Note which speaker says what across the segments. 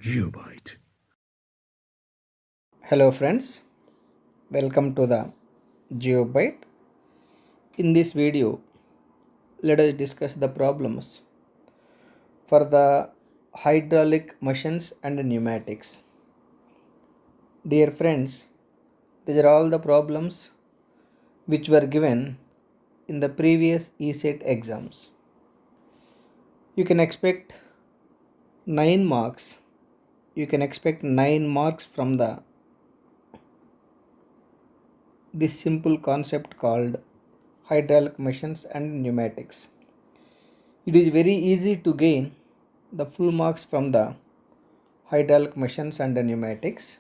Speaker 1: Geobyte.
Speaker 2: Hello friends, welcome to the Geobyte. In this video, let us discuss the problems for the hydraulic machines and pneumatics. Dear friends, these are all the problems which were given in the previous ESET exams. You can expect 9 marks. You can expect 9 marks from this simple concept called hydraulic machines and pneumatics. It is very easy to gain the full marks from the hydraulic machines and pneumatics.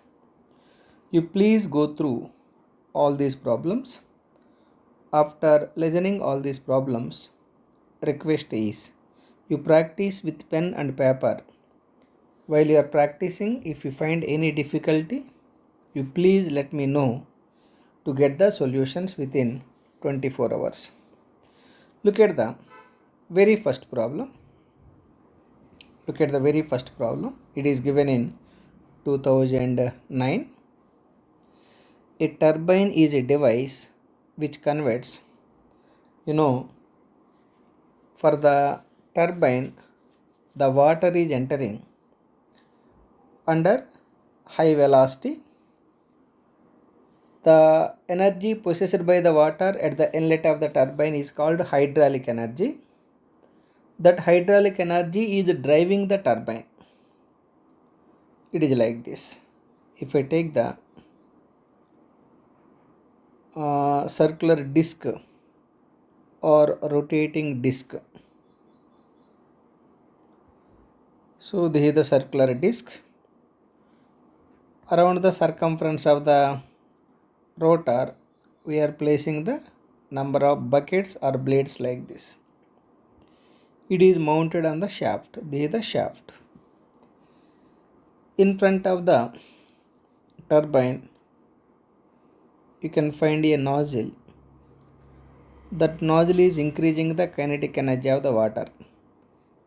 Speaker 2: You please go through all these problems. After listening all these problems, request is you practice with pen and paper. While you are practicing, if you find any difficulty, you please let me know to get the solutions within 24 hours. Look at the very first problem. Look at the very first problem. It is given in 2009. A turbine is a device which converts, for the turbine, the water is entering under high velocity. The energy possessed by the water at the inlet of the turbine is called hydraulic energy. That hydraulic energy is driving the turbine. It is like this. If I take the circular disc or rotating disc, so this is the circular disc. Around the circumference of the rotor, we are placing the number of buckets or blades like this. It is mounted on the shaft. This is the shaft. In front of the turbine, you can find a nozzle. That nozzle is increasing the kinetic energy of the water.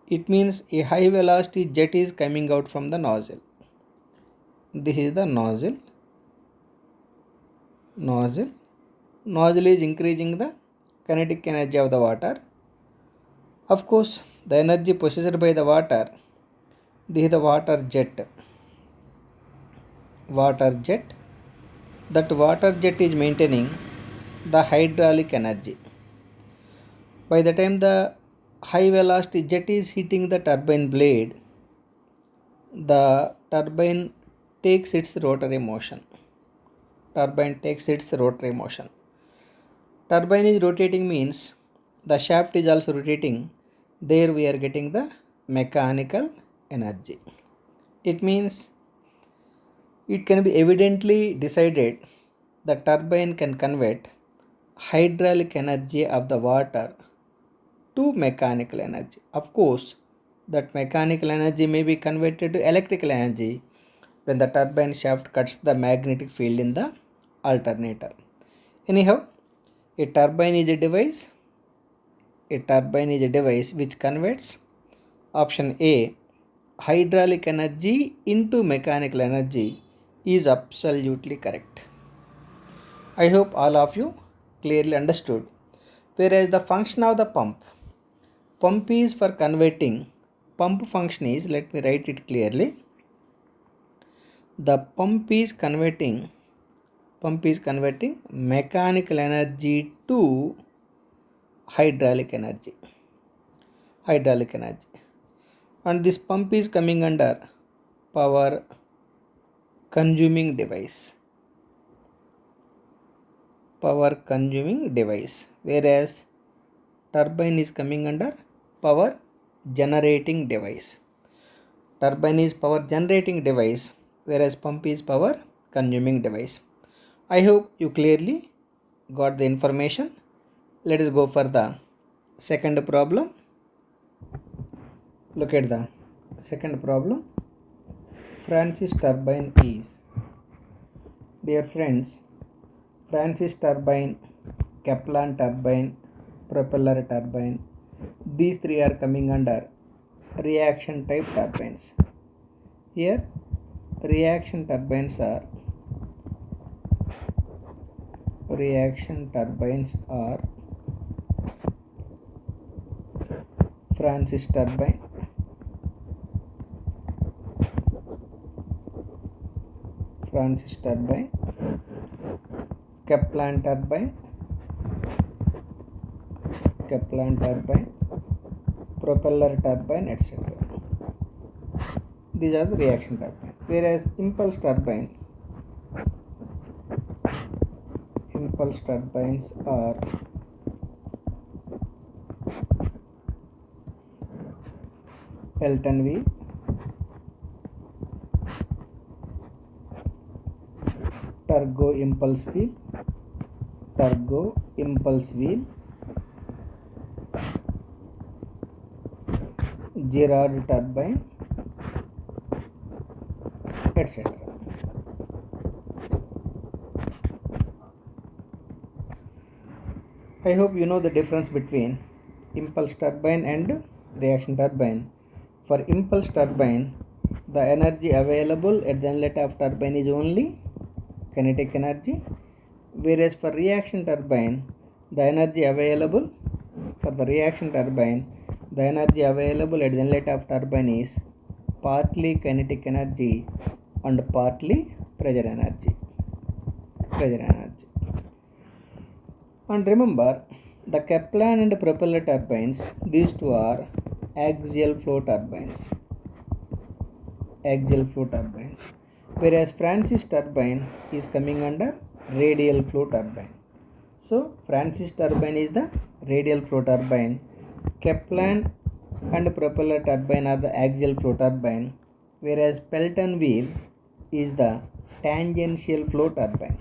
Speaker 2: It means a high velocity jet is coming out from the nozzle. This is the nozzle. Nozzle is increasing the kinetic energy of the water. Of course, the energy possessed by the water, this is the water jet. That water jet is maintaining the hydraulic energy. By the time the high velocity jet is hitting the turbine blade, the turbine takes its rotary motion. Turbine is rotating means the shaft is also rotating. There we are getting the mechanical energy. It means it can be evidently decided the turbine can convert hydraulic energy of the water to mechanical energy. Of course, that mechanical energy may be converted to electrical energy when the turbine shaft cuts the magnetic field in the alternator. Anyhow, a turbine is a device. A turbine is a device which converts option A, hydraulic energy into mechanical energy, is absolutely correct. I hope all of you clearly understood. Whereas the function of the pump is for converting. Pump function is, let me write it clearly. The pump is converting mechanical energy to hydraulic energy. And this pump is coming under power consuming device. Whereas turbine is coming under power generating device. Turbine is power generating device, whereas pump is power consuming device. I hope you clearly got the information. Let us go for the second problem. Look at the second problem. Francis turbine is. Dear friends, Francis turbine, Kaplan turbine, propeller turbine, these three are coming under reaction type turbines. Here reaction turbines are Francis turbine, Kaplan turbine, propeller turbine, etc. These are the reaction turbines. Whereas impulse turbines are Pelton wheel, turbo impulse wheel, Girard turbine, etc. I hope you know the difference between impulse turbine and reaction turbine. For impulse turbine, the energy available at the inlet of turbine is only kinetic energy, whereas for reaction turbine, the energy available at the inlet of turbine is partly kinetic energy and partly pressure energy. And remember, the Kaplan and propeller turbines, these two are axial flow turbines, whereas Francis turbine is coming under radial flow turbine. So Francis turbine is the radial flow turbine, Kaplan and propeller turbine are the axial flow turbine, whereas Pelton wheel is the tangential flow turbine.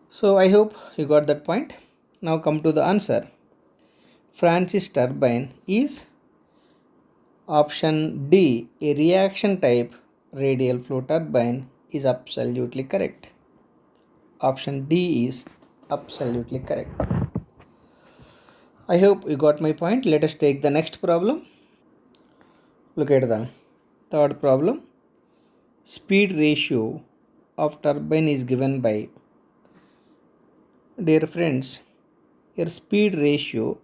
Speaker 2: So I hope you got that point. Now come to the answer. Francis turbine is option D, a reaction type radial flow turbine, is absolutely correct. Option D is absolutely correct. I hope you got my point. Let us take the next problem. Look at the third problem. Speed ratio of turbine is given by, dear friends, your speed ratio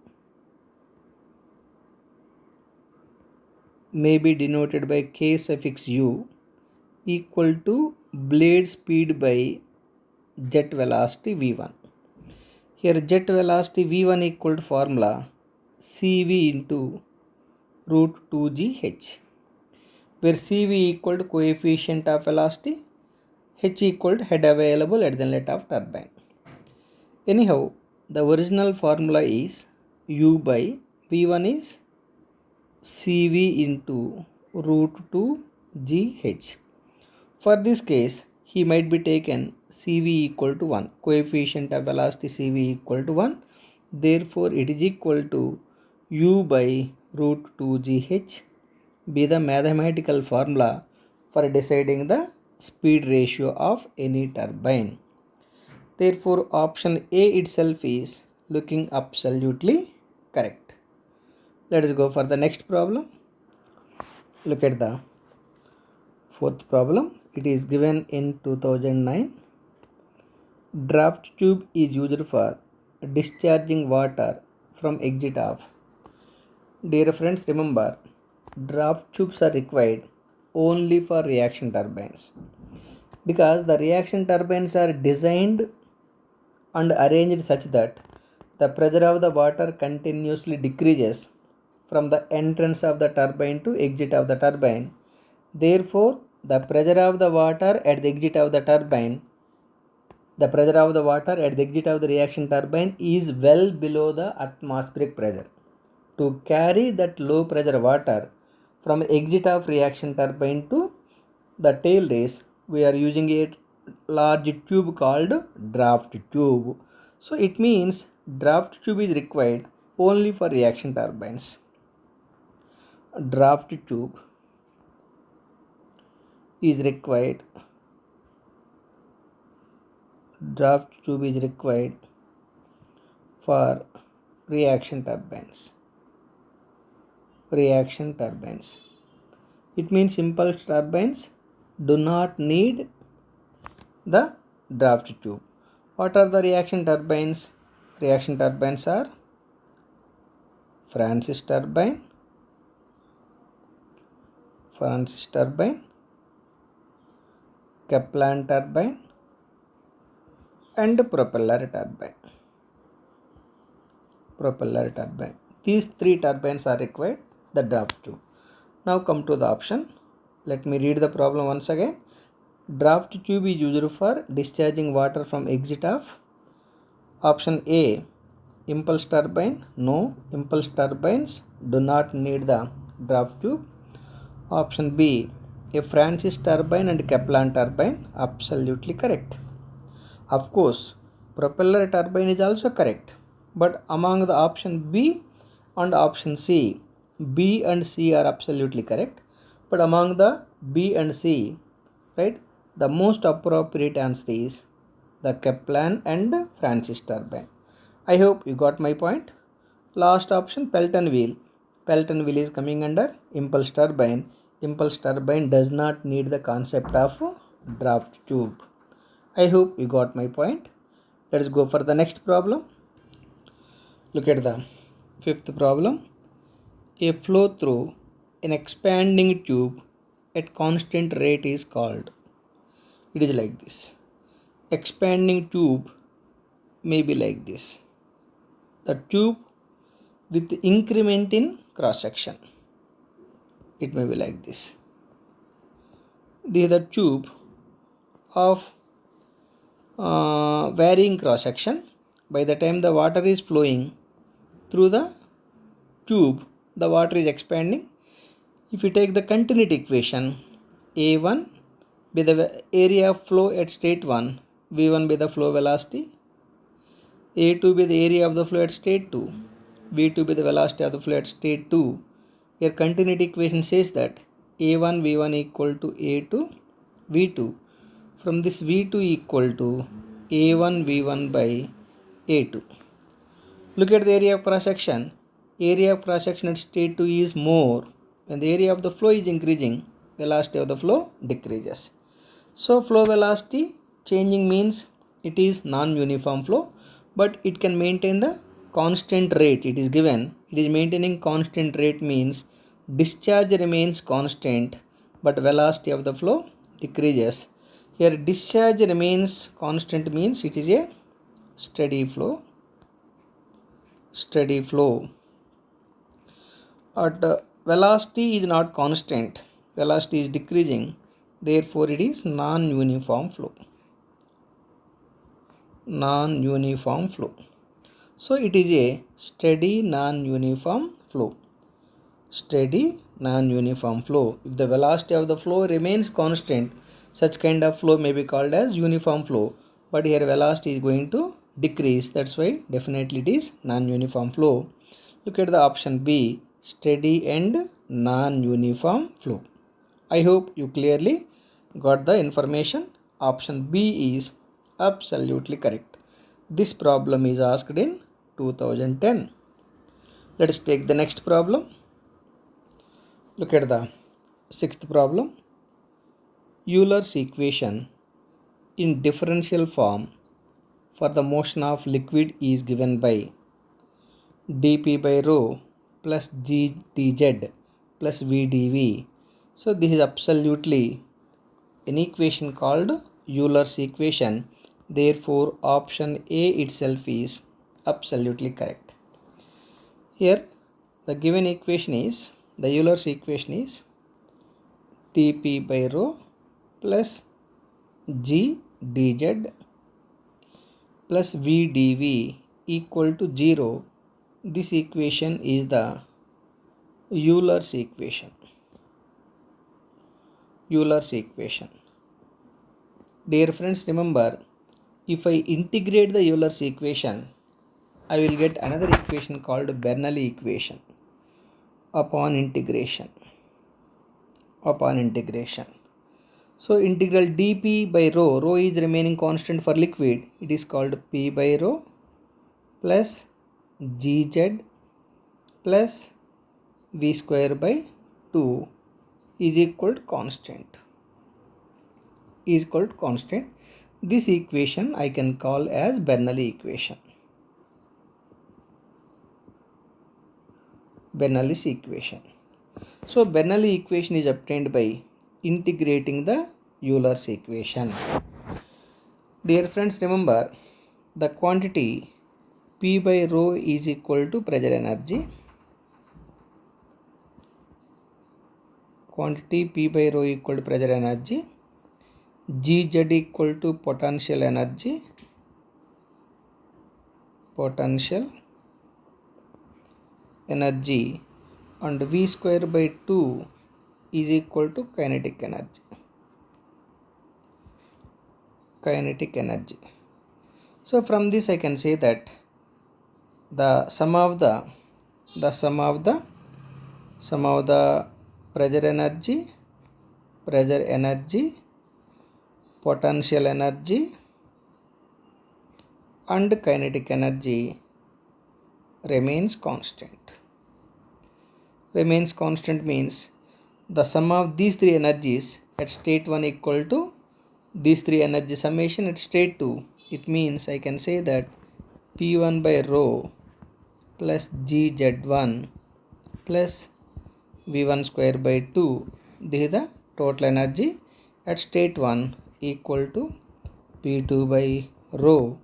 Speaker 2: may be denoted by K suffix U equal to blade speed by jet velocity V1. Here jet velocity V1 equal to formula CV into root 2GH, where CV equal to coefficient of velocity, H equal to head available at the inlet of turbine. Anyhow, the original formula is U by V1 is CV into root 2GH. For this case, he might be taken CV equal to 1, coefficient of velocity CV equal to 1. Therefore, it is equal to U by root 2GH be the mathematical formula for deciding the speed ratio of any turbine. Therefore, option A itself is looking absolutely correct. Let us go for the next problem. Look at the fourth problem. It is given in 2009. Draft tube is used for discharging water from exit of. Dear friends, remember, draft tubes are required only for reaction turbines, because the reaction turbines are designed and arranged such that the pressure of the water continuously decreases from the entrance of the turbine to exit of the turbine. Therefore, the pressure of the water at the exit of the turbine, the pressure of the water at the exit of the reaction turbine is well below the atmospheric pressure. To carry that low pressure water from exit of reaction turbine to the tail race, we are using a large tube called draft tube. So it means draft tube is required only for reaction turbines. Draft tube is required for reaction turbines. reaction turbines. It means impulse turbines do not need the draft tube. What are the reaction turbines? Reaction turbines are Francis turbine, Kaplan turbine, and propeller turbine. These three turbines are required, the draft tube. Now come to the option. Let me read the problem once again. Draft tube is used for discharging water from exit of option A, impulse turbine. No, impulse turbines do not need the draft tube. Option B, a Francis turbine and Kaplan turbine. Absolutely correct. Of course, propeller turbine is also correct. But among the option B and option C, B and C are absolutely correct. But among the B and C, right, the most appropriate answer is the Kaplan and Francis turbine. I hope you got my point. Last option, Pelton wheel. Pelton wheel is coming under impulse turbine. Impulse turbine does not need the concept of draft tube. I hope you got my point. Let's go for the next problem. Look at the fifth problem. A flow through an expanding tube at constant rate is called. It is like this. Expanding tube may be like this. The tube with increment in cross section. It may be like this. This is the tube of varying cross section. By the time the water is flowing through the tube, the water is expanding. If you take the continuity equation, A1 be the area of flow at state 1, V1 be the flow velocity, A2 be the area of the flow at state 2, V2 be the velocity of the flow at state 2. Your continuity equation says that A1 V1 equal to A2 V2. From this V2 equal to A1 V1 by A2. Look at the area of cross section. Area of cross section at state 2 is more. When the area of the flow is increasing, velocity of the flow decreases. So flow velocity changing means it is non-uniform flow, but it can maintain the constant rate. It is given. It is maintaining constant rate means discharge remains constant, but velocity of the flow decreases. Here discharge remains constant means it is a steady flow. But velocity is not constant. Velocity is decreasing. Therefore, it is non-uniform flow. So, it is a steady non-uniform flow. If the velocity of the flow remains constant, such kind of flow may be called as uniform flow. But here velocity is going to decrease. That's why definitely it is non-uniform flow. Look at the option B, steady and non-uniform flow. I hope you clearly got the information. Option B is absolutely correct. This problem is asked in 2010. Let's take the next problem. Look at the sixth problem. Euler's equation in differential form for the motion of liquid is given by dP by rho plus G dz plus V dV. So this is absolutely an equation called Euler's equation. Therefore, option A itself is absolutely correct. Here, the given equation is, the Euler's equation is dP by rho plus G dz plus V dV equal to 0. This equation is the Euler's equation. Dear friends, remember, if I integrate the Euler's equation, I will get another equation called Bernoulli equation upon integration. So integral dP by rho is remaining constant for liquid. It is called P by rho plus Gz plus v square by 2 is equal to constant. This equation I can call as Bernoulli equation. Bernoulli's equation. So Bernoulli equation is obtained by integrating the Euler's equation. Dear friends, remember the quantity P by rho is equal to pressure energy. Quantity P by rho equal to pressure energy. Gz equal to potential energy. And V square by 2 is equal to kinetic energy. So from this I can say that the sum of the pressure energy, potential energy and kinetic energy remains constant. Remains constant means the sum of these three energies at state 1 equal to these three energy summation at state 2. It means I can say that P1 by rho plus Gz1 plus V1 square by 2. This is the total energy at state 1 equal to P2 by rho.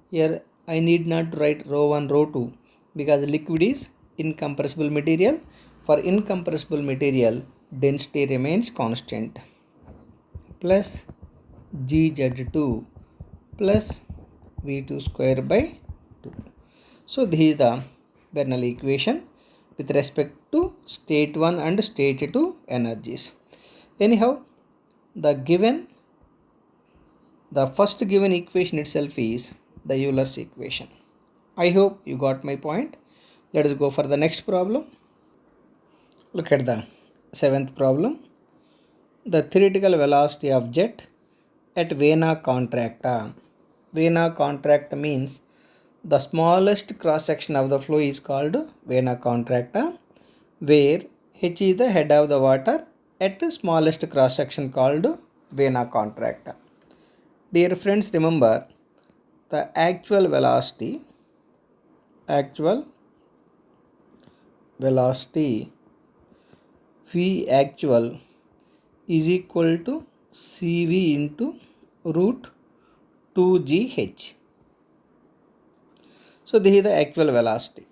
Speaker 2: Here I need not write rho 1, rho 2 because liquid is incompressible material. For incompressible material, density remains constant plus Gz2 plus V2 square by 2. So this is the Bernoulli equation with respect to state 1 and state 2 energies. Anyhow, the first given equation itself is the Euler's equation. I hope you got my point. Let us go for the next problem. Look at the 7th problem. The theoretical velocity of jet at vena contracta. Vena contracta means the smallest cross section of the flow is called vena contracta, where H is the head of the water at smallest cross section called vena contracta. Dear friends, remember the actual velocity V actual is equal to CV into root 2gh. So this is the actual velocity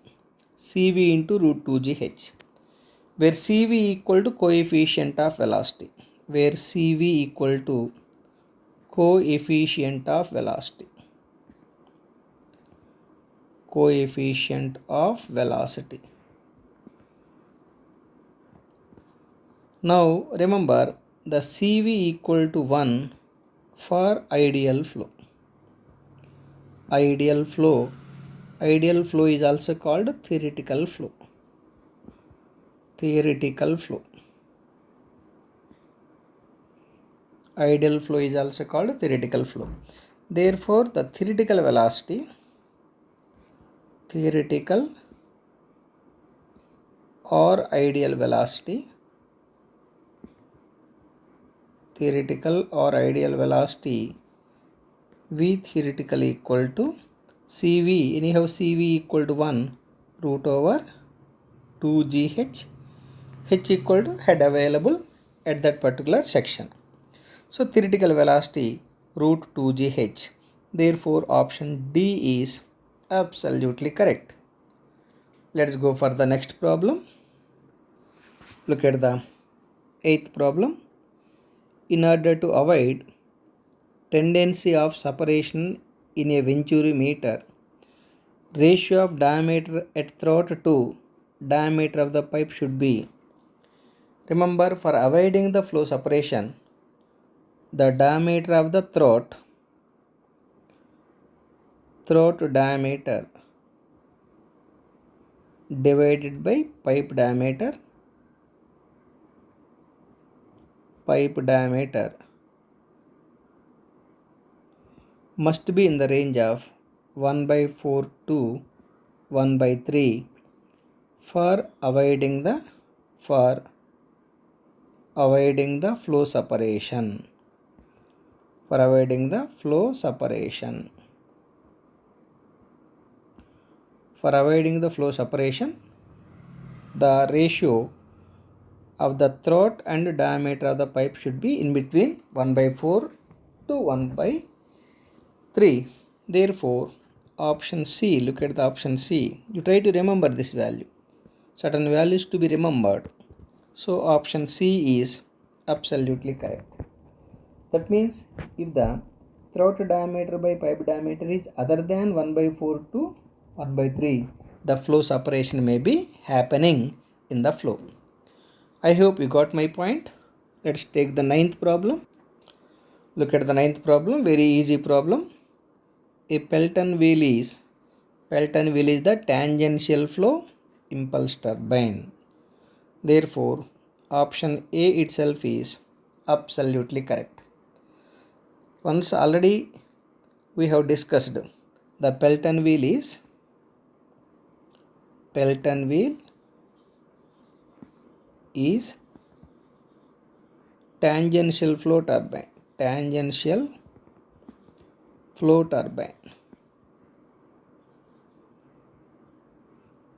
Speaker 2: CV into root 2gh, where CV equal to coefficient of velocity, coefficient of velocity. Now remember the CV equal to 1 for ideal flow. Ideal flow is also called theoretical flow. Ideal flow is also called theoretical flow. Therefore, the theoretical velocity, theoretical or ideal velocity V theoretical equal to CV. Anyhow, CV equal to 1 root over 2gh, h equal to head available at that particular section. So theoretical velocity root 2gh. Therefore, option D is absolutely correct. Let's go for the next problem. Look at the 8th problem. In order to avoid tendency of separation in a Venturi meter, ratio of diameter at throat to diameter of the pipe should be. Remember, for avoiding the flow separation, the diameter of the throat diameter divided by pipe diameter must be in the range of 1 by 4 to 1 by 3 for avoiding the for avoiding the flow separation. For avoiding the flow separation. For avoiding the flow separation, the ratio of the throat and diameter of the pipe should be in between 1/4 to 1/3. Therefore, option C, look at the option C. You try to remember this value. Certain values to be remembered. So option C is absolutely correct. That means if the throat diameter by pipe diameter is other than 1/4 to 1/3, the flow separation may be happening in the flow. I hope you got my point. Let's take the ninth problem. Look at the ninth problem, very easy problem. A Pelton wheel is the tangential flow impulse turbine. Therefore, option A itself is absolutely correct. Once already we have discussed the Pelton wheel is tangential flow turbine. Tangential flow turbine.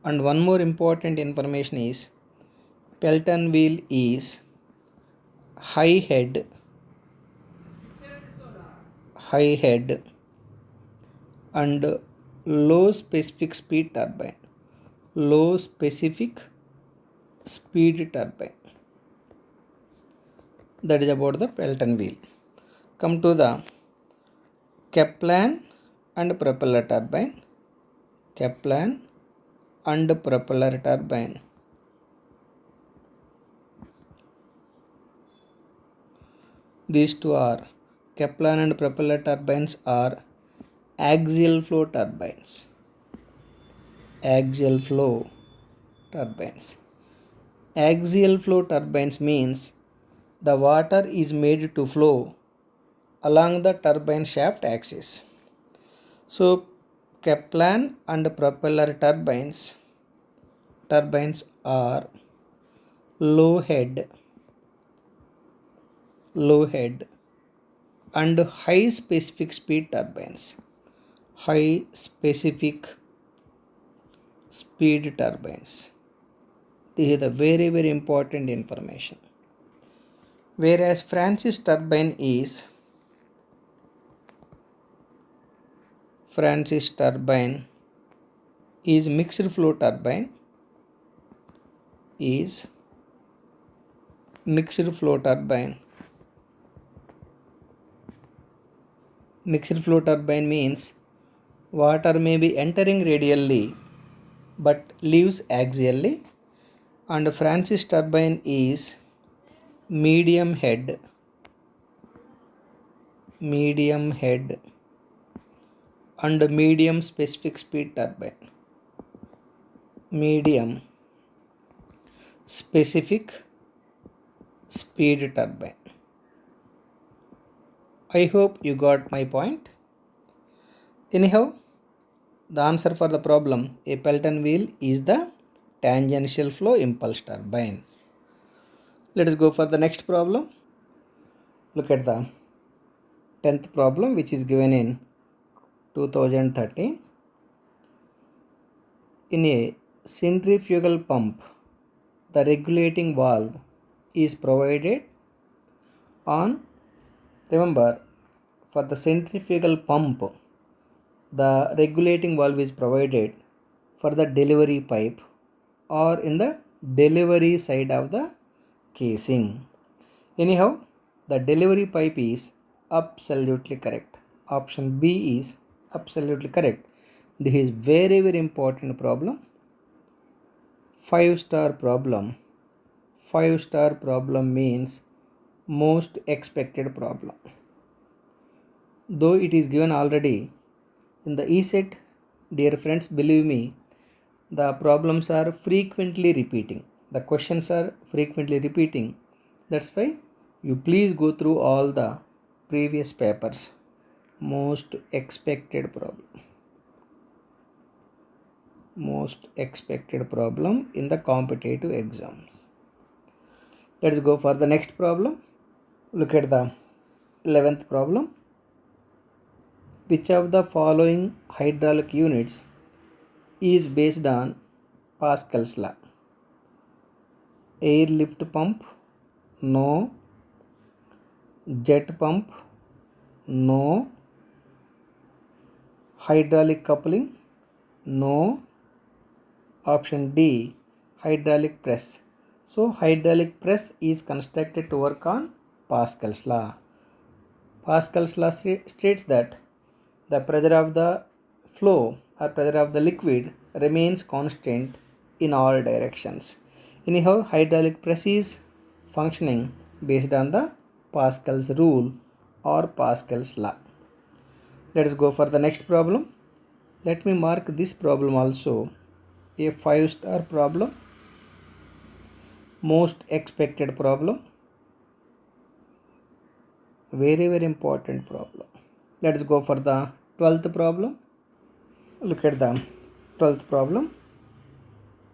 Speaker 2: And one more important information is Pelton wheel is high head and low specific speed turbine. Low specific speed turbine. That is about the Pelton wheel. Come to the Kaplan and propeller turbine. Kaplan and propeller turbine. These two are Kaplan and propeller turbines are axial flow turbines. Axial flow turbines. Axial flow turbines means the water is made to flow along the turbine shaft axis. So Kaplan and propeller turbines are low head and high specific speed turbines. High specific speed turbines. This is the very, very important information. Whereas Francis turbine is mixed flow turbine. Mixed flow turbine means water may be entering radially but leaves axially, and Francis turbine is medium head and medium specific speed turbine. Medium specific speed turbine. I hope you got my point. Anyhow, the answer for the problem, a Pelton wheel is the tangential flow impulse turbine. Let us go for the next problem. Look at the 10th problem, which is given in 2013. In a centrifugal pump, the regulating valve is provided on, remember, for the centrifugal pump, the regulating valve is provided for the delivery pipe or in the delivery side of the casing. Anyhow, the delivery pipe is absolutely correct. Option B is absolutely correct. This is very, very important problem. 5-star problem. 5-star problem means most expected problem. Though it is given already in the ESET, dear friends, believe me, the problems are frequently repeating. The questions are frequently repeating. That's why you please go through all the previous papers. Most expected problem. Most expected problem in the competitive exams. Let's go for the next problem. Look at the 11th problem. Which of the following hydraulic units is based on Pascal's law? Air lift pump? No. Jet pump? No. Hydraulic coupling? No. Option D, hydraulic press. So hydraulic press is constructed to work on Pascal's law. Pascal's law states that the pressure of the flow or pressure of the liquid remains constant in all directions. Anyhow, hydraulic press is functioning based on the Pascal's rule or Pascal's law. Let us go for the next problem. Let me mark this problem also a 5-star problem, most expected problem, very important problem. Let's go for the 12th problem. Look at the 12th problem.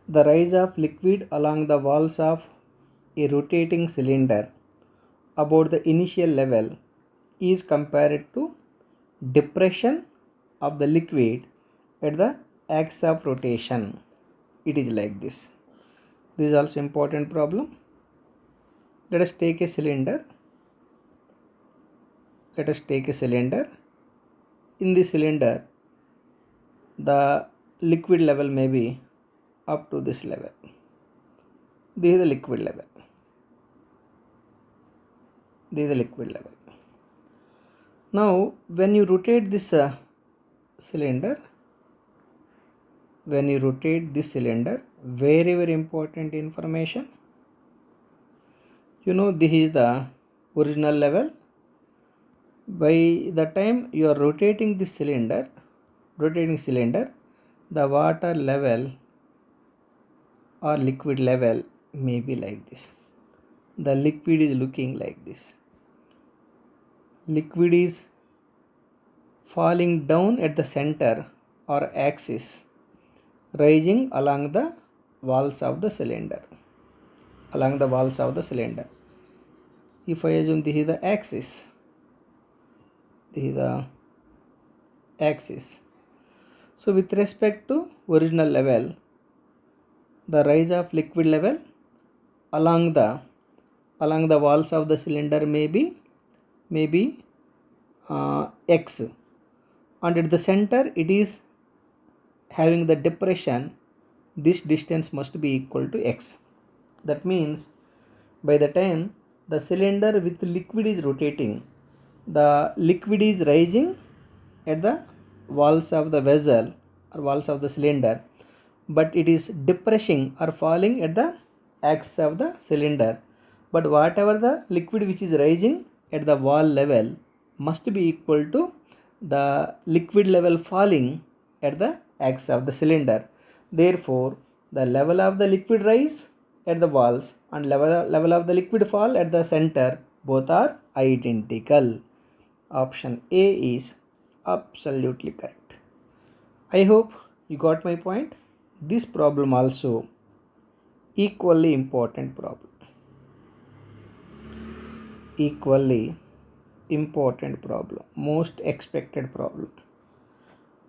Speaker 2: The rise of liquid along the walls of a rotating cylinder about the initial level is compared to depression of the liquid at the axis of rotation. It is like this. This is also important problem. Let us take a cylinder. Let us take a cylinder. In this cylinder, the liquid level may be up to this level. This is the liquid level. This is the liquid level. Now, when you rotate this cylinder, very important information. You know, this is the original level. By the time you are rotating this cylinder, the water level or liquid level may be like this. The liquid is looking like this. Liquid is falling down at the center or axis, rising along the walls of the cylinder. If I assume this is the axis, so with respect to original level, the rise of liquid level along the walls of the cylinder may be x, and at the center it is having the depression. This distance must be equal to x. That means by the time the cylinder with liquid is rotating, the liquid is rising at the walls of the vessel or walls of the cylinder, but it is depressing or falling at the axis of the cylinder. But whatever the liquid which is rising at the wall level must be equal to the liquid level falling at the axis of the cylinder. Therefore, the level of the liquid rise at the walls and level of the liquid fall at the center, both are identical. Option A is absolutely correct. I hope you got my point. This problem also equally important problem. Most expected problem.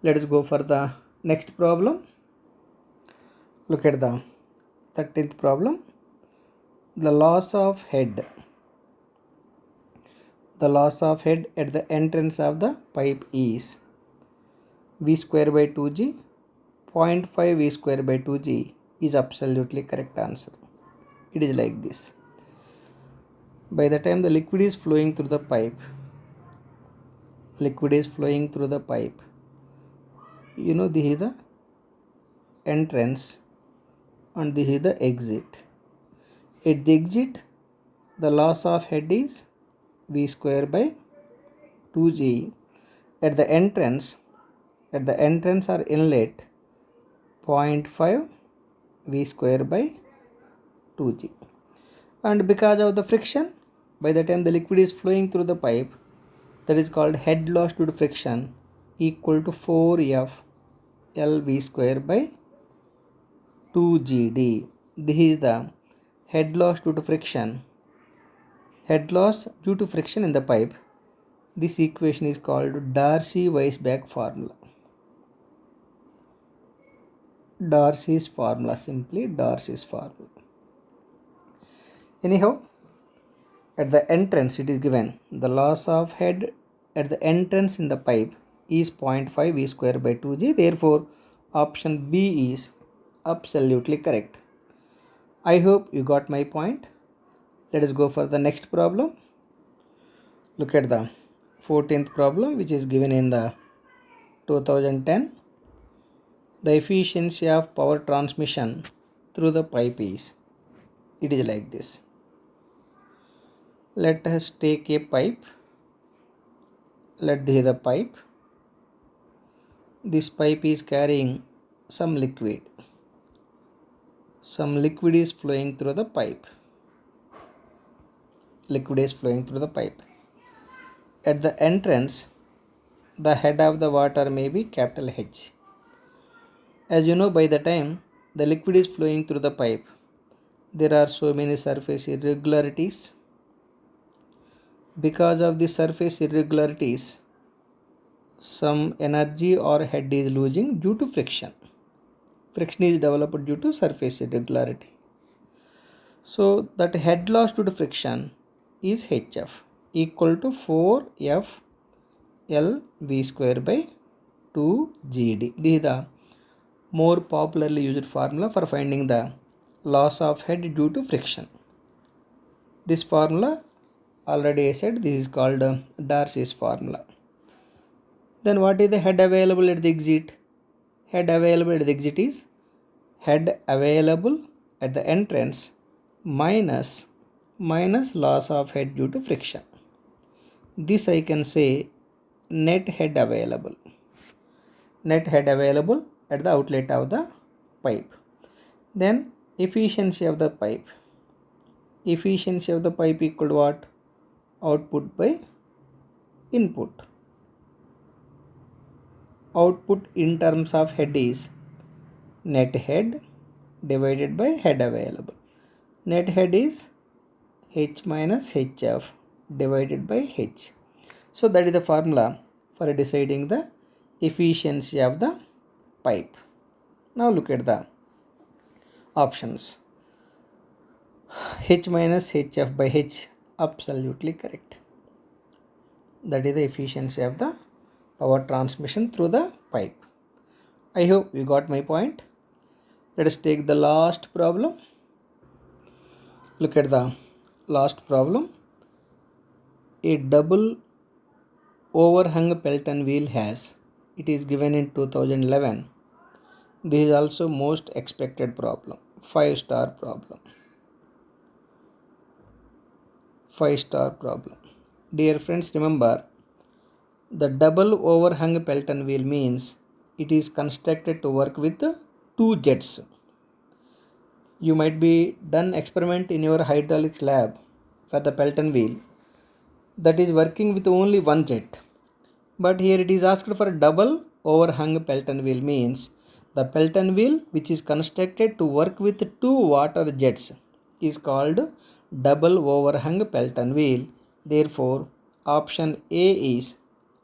Speaker 2: Let us go for the next problem. Look at the 13th problem. The loss of head. The loss of head at the entrance of the pipe is V square by 2G. 0.5 V square by 2G is absolutely correct answer. It is like this. By the time the liquid is flowing through the pipe, you know, this is the entrance and this is the exit. At the exit, the loss of head is V square by 2G. At the entrance or inlet, 0.5 V square by 2G. And because of the friction, by the time the liquid is flowing through the pipe, that is called head loss due to friction, equal to 4F LV square by 2GD. This is the head loss due to friction, head loss due to friction in the pipe. This equation is called Darcy-Weisbach formula. Darcy's formula, simply Darcy's formula. Anyhow, at the entrance it is given the loss of head at the entrance in the pipe is 0.5 V square by 2G. Therefore, option B is absolutely correct. I hope you got my point. Let us go for the next problem. Look at the 14th problem, which is given in the 2010. The efficiency of power transmission through the pipe is, it is like this. Let us take a pipe. Let the pipe. This pipe is carrying some liquid. Some liquid is flowing through the pipe. Liquid is flowing through the pipe. At the entrance, the head of the water may be capital H. As you know, by the time the liquid is flowing through the pipe, there are so many surface irregularities. Because of the surface irregularities, some energy or head is losing due to friction. Friction is developed due to surface irregularity. So that head loss due to friction is HF equal to 4F L V square by 2GD. This is the more popularly used formula for finding the loss of head due to friction. This formula, already I said, this is called Darcy's formula. Then what is the head available at the exit? Head available at the exit is head available at the entrance minus loss of head due to friction. This I can say net head available. Net head available at the outlet of the pipe. Then efficiency of the pipe. Efficiency of the pipe equal to what? Output by input. Output in terms of head is net head divided by head available. Net head is H minus HF divided by H. So that is the formula for deciding the efficiency of the pipe. Now look at the options. H minus HF by H, absolutely correct. That is the efficiency of the power transmission through the pipe. I hope you got my point. Let us take the last problem. Look at the last problem. A double overhung Pelton wheel has, it is given in 2011. This is also most expected problem. 5-star problem. 5-star problem. Dear friends, remember the double overhung Pelton wheel means it is constructed to work with two jets. You might be done experiment in your hydraulics lab for the Pelton wheel that is working with only one jet. But here it is asked for a double overhung Pelton wheel means the Pelton wheel which is constructed to work with two water jets is called double overhung Pelton wheel. Therefore, option A is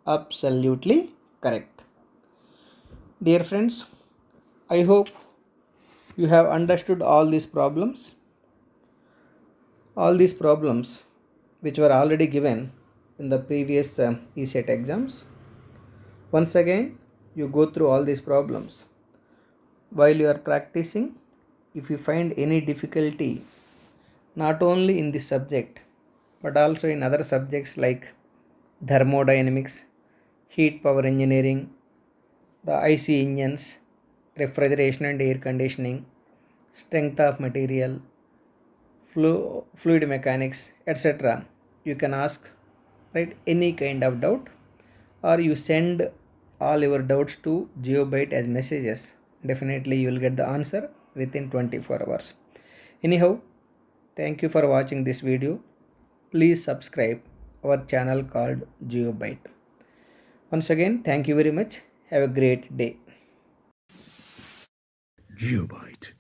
Speaker 2: absolutely correct. Dear friends, I hope you have understood all these problems. All these problems which were already given in the previous ESET exams. Once again, you go through all these problems. While you are practicing, if you find any difficulty, not only in this subject, but also in other subjects like thermodynamics, heat power engineering, the IC engines, refrigeration and air conditioning, strength of material, fluid mechanics, etc. You can ask, right, any kind of doubt, or you send all your doubts to GeoByte as messages. Definitely you will get the answer within 24 hours. Anyhow, thank you for watching this video. Please subscribe our channel called GeoByte. Once again, thank you very much. Have a great day.
Speaker 1: GeoByte.